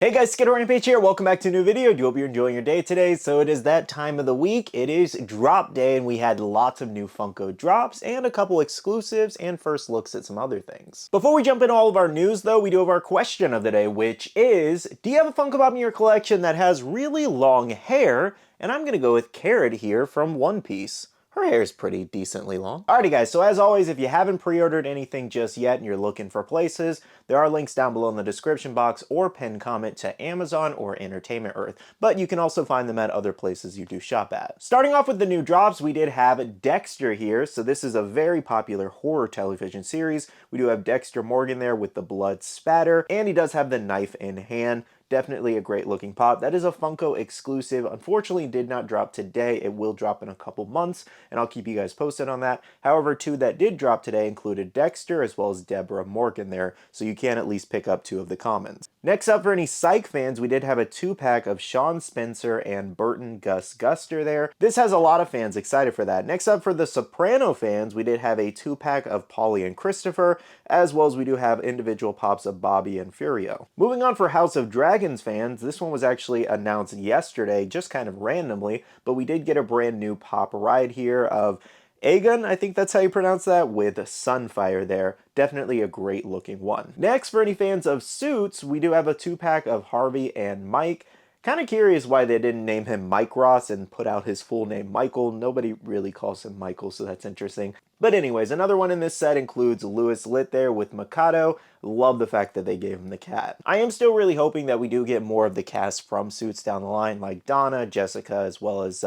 Hey guys, SkittleRampage here. Welcome back to a new video. Do hope you're enjoying your day today. So it is that time of the week. It is drop day and we had lots of new Funko drops and a couple exclusives and first looks at some other things. Before we jump into all of our news though, we do have our question of the day, which is, do you have a Funko Pop in your collection that has really long hair? And I'm gonna go with Carrot here from One Piece. Her hair is pretty decently long. Alrighty guys, so as always, if you haven't pre-ordered anything just yet and you're looking for places, there are links down below in the description box or pinned comment to Amazon or Entertainment Earth, but you can also find them at other places you do shop at. Starting off with the new drops, we did have Dexter here, so this is a very popular horror television series. We do have Dexter Morgan there with the blood spatter, and he does have the knife in hand. Definitely a great looking pop. That is a Funko exclusive. Unfortunately, did not drop today. It will drop in a couple months, and I'll keep you guys posted on that. However, two that did drop today included Dexter as well as Deborah Morgan there, so you can at least pick up two of the commons. Next up, for any Psych fans, we did have a 2-pack of Sean Spencer and Burton Gus Guster there. This has a lot of fans excited for that. Next up, for the Soprano fans, we did have a 2-pack of Polly and Christopher, as well as we do have individual pops of Bobby and Furio. Moving on for House of Dragons fans, this one was actually announced yesterday, just kind of randomly, but we did get a brand new pop right here of Aegon, I think that's how you pronounce that, with Sunfire there. Definitely a great looking one. Next, for any fans of Suits, we do have a 2-pack of Harvey and Mike. Kind of curious why they didn't name him Mike Ross and put out his full name Michael. Nobody really calls him Michael, so that's interesting. But anyways, another one in this set includes Louis Litt there with Mikado. Love the fact that they gave him the cat. I am still really hoping that we do get more of the cast from Suits down the line, like Donna, Jessica, as well as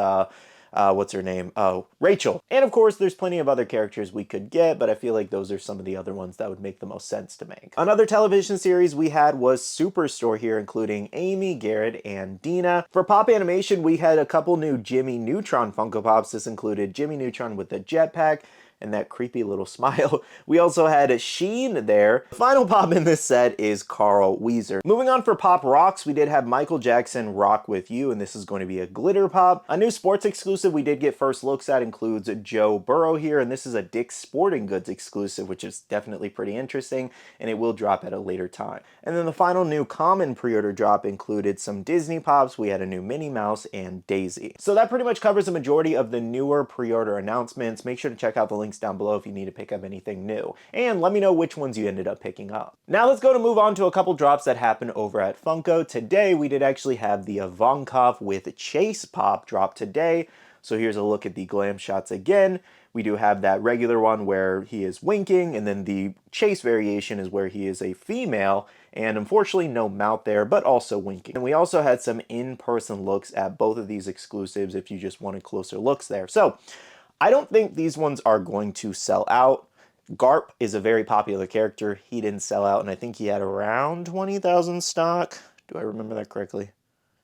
what's her name? Oh, Rachel. And of course, there's plenty of other characters we could get, but I feel like those are some of the other ones that would make the most sense to make. Another television series we had was Superstore here, including Amy, Garrett, and Dina. For Pop Animation, we had a couple new Jimmy Neutron Funko Pops. This included Jimmy Neutron with the jetpack and that creepy little smile. We also had Sheen there. The final pop in this set is Carl Weezer. Moving on for Pop Rocks, we did have Michael Jackson Rock With You, and this is going to be a glitter pop. A new sports exclusive we did get first looks at includes Joe Burrow here, and this is a Dick's Sporting Goods exclusive, which is definitely pretty interesting, and it will drop at a later time. And then the final new common pre-order drop included some Disney pops. We had a new Minnie Mouse and Daisy. So that pretty much covers the majority of the newer pre-order announcements. Make sure to check out the links down below if you need to pick up anything new. And let me know which ones you ended up picking up. Now let's go to move on to a couple drops that happened over at Funko. Today we did actually have the Ivankov with Chase pop drop today. So here's a look at the glam shots again. We do have that regular one where he is winking, and then the Chase variation is where he is a female, and unfortunately no mouth there, but also winking. And we also had some in-person looks at both of these exclusives if you just wanted closer looks there. So I don't think these ones are going to sell out. Garp is a very popular character. He didn't sell out, and I think he had around 20,000 stock. Do I remember that correctly?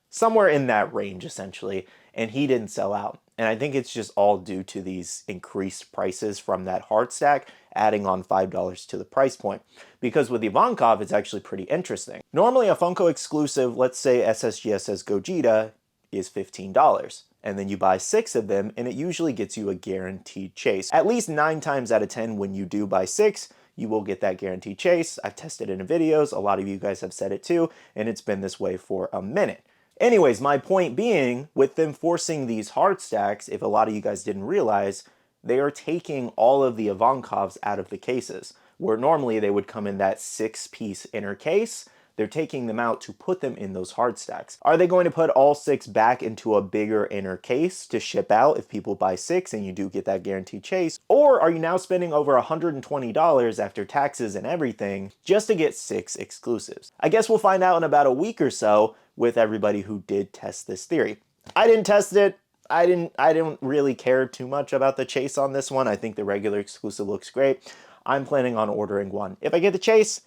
Somewhere in that range, essentially, and he didn't sell out. And I think it's just all due to these increased prices from that hard stack, adding on $5 to the price point. Because with Ivankov, it's actually pretty interesting. Normally, a Funko exclusive, let's say SSGSS Gogeta, is $15. And then you buy 6 of them, and it usually gets you a guaranteed chase. At least 9 times out of 10 when you do buy 6, you will get that guaranteed chase. I've tested it in videos, a lot of you guys have said it too, and it's been this way for a minute. Anyways, my point being, with them forcing these hard stacks, if a lot of you guys didn't realize, they are taking all of the Ivankovs out of the cases, where normally they would come in that 6-piece inner case. They're taking them out to put them in those hard stacks. Are they going to put all 6 back into a bigger inner case to ship out if people buy 6 and you do get that guaranteed chase? Or are you now spending over $120 after taxes and everything just to get 6 exclusives? I guess we'll find out in about a week or so with everybody who did test this theory. I didn't test it. I didn't really care too much about the chase on this one. I think the regular exclusive looks great. I'm planning on ordering one. If I get the chase,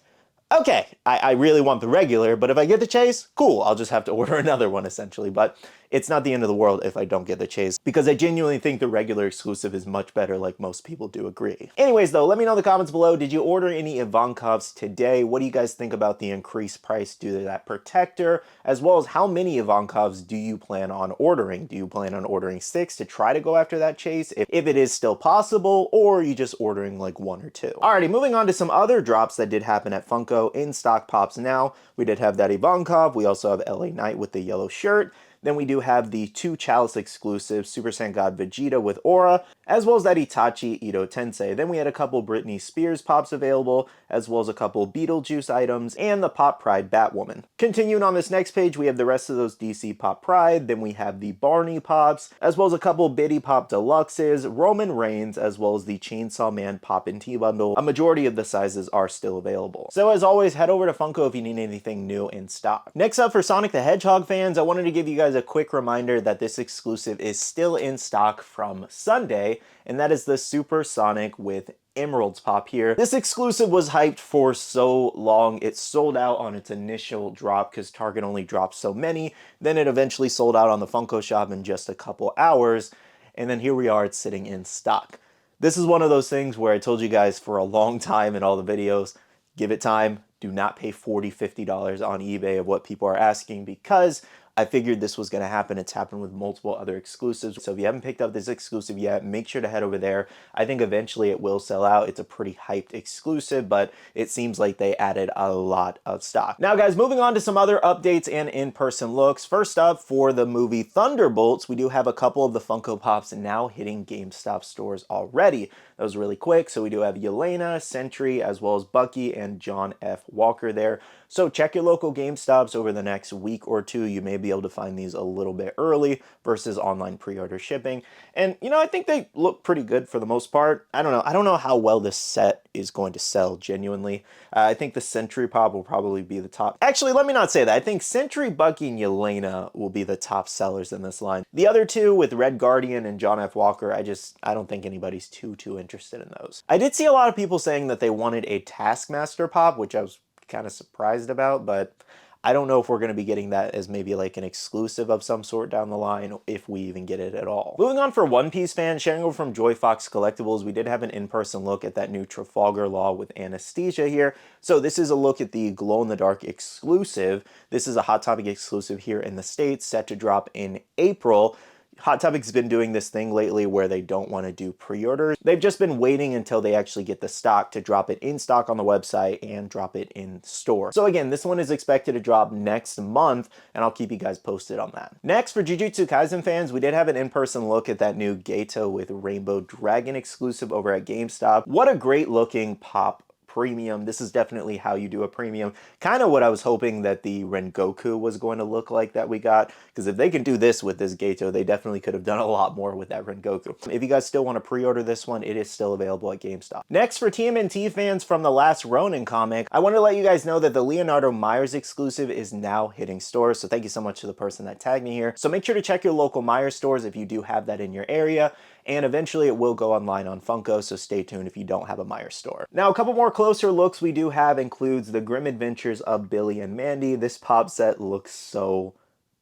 okay, I really want the regular, but if I get the chase, cool, I'll just have to order another one essentially. But it's not the end of the world if I don't get the chase, because I genuinely think the regular exclusive is much better, like most people do agree. Anyways though, let me know in the comments below, did you order any Ivankovs today? What do you guys think about the increased price due to that protector? As well as how many Ivankovs do you plan on ordering? Do you plan on ordering 6 to try to go after that chase, if it is still possible, or are you just ordering like 1 or 2? Alrighty, moving on to some other drops that did happen at Funko. Funko in-stock pops now. We did have that Ivankov. We also have LA Knight with the yellow shirt. Then we do have the 2 Chalice exclusives, Super Saiyan God Vegeta with Aura, as well as that Itachi Ito Tensei. Then we had a couple Britney Spears pops available, as well as a couple Beetlejuice items, and the Pop Pride Batwoman. Continuing on this next page, we have the rest of those DC Pop Pride. Then we have the Barney pops, as well as a couple Biddy Pop Deluxes, Roman Reigns, as well as the Chainsaw Man Pop and Tea Bundle. A majority of the sizes are still available. So as always, head over to Funko if you need anything new in stock. Next up, for Sonic the Hedgehog fans, I wanted to give you guys a quick reminder that this exclusive is still in stock from Sunday, and that is the Super Sonic with Emeralds pop here. This exclusive was hyped for so long. It sold out on its initial drop because Target only dropped so many. Then it eventually sold out on the Funko shop in just a couple hours. And then here we are, it's sitting in stock. This is one of those things where I told you guys for a long time in all the videos, give it time. Do not pay $40, $50 on eBay of what people are asking, because I figured this was going to happen. It's happened with multiple other exclusives. So if you haven't picked up this exclusive yet, make sure to head over there. I think eventually it will sell out. It's a pretty hyped exclusive, but it seems like they added a lot of stock. Now guys, moving on to some other updates and in-person looks. First up, for the movie Thunderbolts, we do have a couple of the Funko Pops now hitting GameStop stores already. That was really quick. So we do have Yelena, Sentry, as well as Bucky and John F. Walker there. So check your local GameStops over the next week or two. You may be able to find these a little bit early versus online pre-order shipping. And, you know, I think they look pretty good for the most part. I don't know how well this set is going to sell genuinely. I think the Sentry Pop will probably be the top. Actually, let me not say that. I think Sentry, Bucky, and Yelena will be the top sellers in this line. The other two with Red Guardian and John F. Walker, I don't think anybody's too interested in those. I did see a lot of people saying that they wanted a Taskmaster Pop, which I was kind of surprised about, but I don't know if we're going to be getting that as maybe like an exclusive of some sort down the line, if we even get it at all. Moving on, for One Piece fans, sharing over from Joy Fox Collectibles, we did have an in-person look at that new Trafalgar Law with Anesthesia here. So this is a look at the glow-in-the-dark exclusive. This is a Hot Topic exclusive here in the States, set to drop in April. Hot Topic's been doing this thing lately where they don't want to do pre-orders. They've just been waiting until they actually get the stock to drop it in stock on the website and drop it in store. So again, this one is expected to drop next month, and I'll keep you guys posted on that. Next, for Jujutsu Kaisen fans, we did have an in-person look at that new Gato with Rainbow Dragon exclusive over at GameStop. What a great looking pop premium. This is definitely how you do a premium. Kind of what I was hoping that the Rengoku was going to look like that we got, because if they can do this with this Gato, they definitely could have done a lot more with that Rengoku. If you guys still want to pre-order this one, it is still available at GameStop. Next, for TMNT fans from the last Ronin comic, I want to let you guys know that the Leonardo Myers exclusive is now hitting stores, so thank you so much to the person that tagged me here. So make sure to check your local Myers stores if you do have that in your area, and eventually it will go online on Funko, so stay tuned if you don't have a Myers store. Now, a couple more closer looks we do have includes the Grim Adventures of Billy and Mandy. This pop set looks so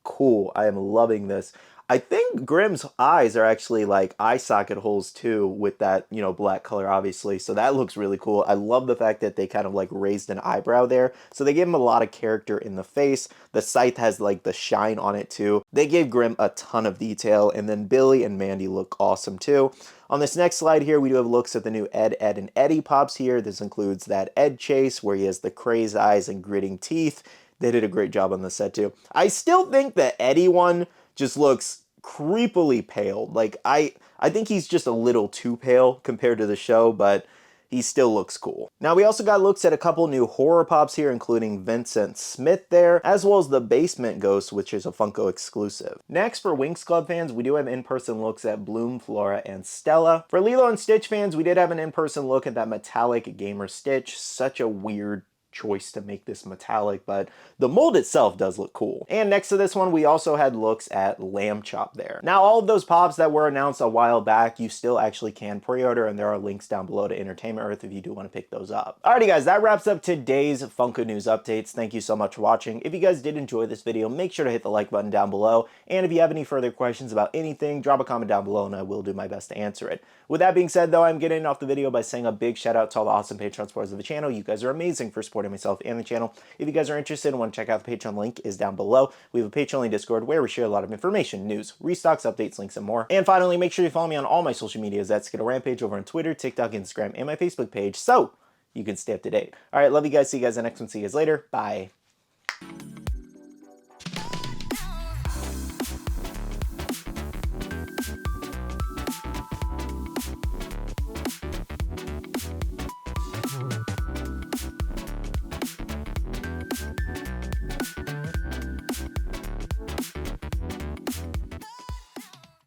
cool. I am loving this. I think Grimm's eyes are actually like eye socket holes too, with that, you know, black color obviously. So that looks really cool. I love the fact that they kind of like raised an eyebrow there. So they gave him a lot of character in the face. The scythe has like the shine on it too. They gave Grimm a ton of detail, and then Billy and Mandy look awesome too. On this next slide here, we do have looks at the new Ed, Ed, and Eddie pops here. This includes that Ed chase where he has the crazed eyes and gritting teeth. They did a great job on the set too. I still think the Eddie one just looks creepily pale. Like I think he's just a little too pale compared to the show, but he still looks cool. Now, we also got looks at a couple new horror pops here, including Vincent Smith there, as well as the Basement Ghost, which is a Funko exclusive. Next, for Winx Club fans, we do have in-person looks at Bloom, Flora, and Stella. For Lilo and Stitch fans, we did have an in-person look at that metallic Gamer Stitch. Such a weird choice to make this metallic, but the mold itself does look cool. And next to this one, we also had looks at Lamb Chop there. Now, all of those pops that were announced a while back, you still actually can pre-order, and there are links down below to Entertainment Earth if you do want to pick those up. Alrighty guys, that wraps up today's Funko News updates. Thank you so much for watching. If you guys did enjoy this video, make sure to hit the like button down below, and if you have any further questions about anything, drop a comment down below and I will do my best to answer it. With that being said though, I'm getting off the video by saying a big shout out to all the awesome Patreon supporters of the channel. You guys are amazing for supporting myself and the channel. If you guys are interested and want to check out the Patreon, link is down below. We have a Patreon and Discord where we share a lot of information, news, restocks, updates, links, and more. And finally, make sure you follow me on all my social medias at SkittleRampage over on Twitter, TikTok, Instagram, and my Facebook page. So, you can stay up to date. All right, love you guys. See you guys in the next one. See you guys later. Bye.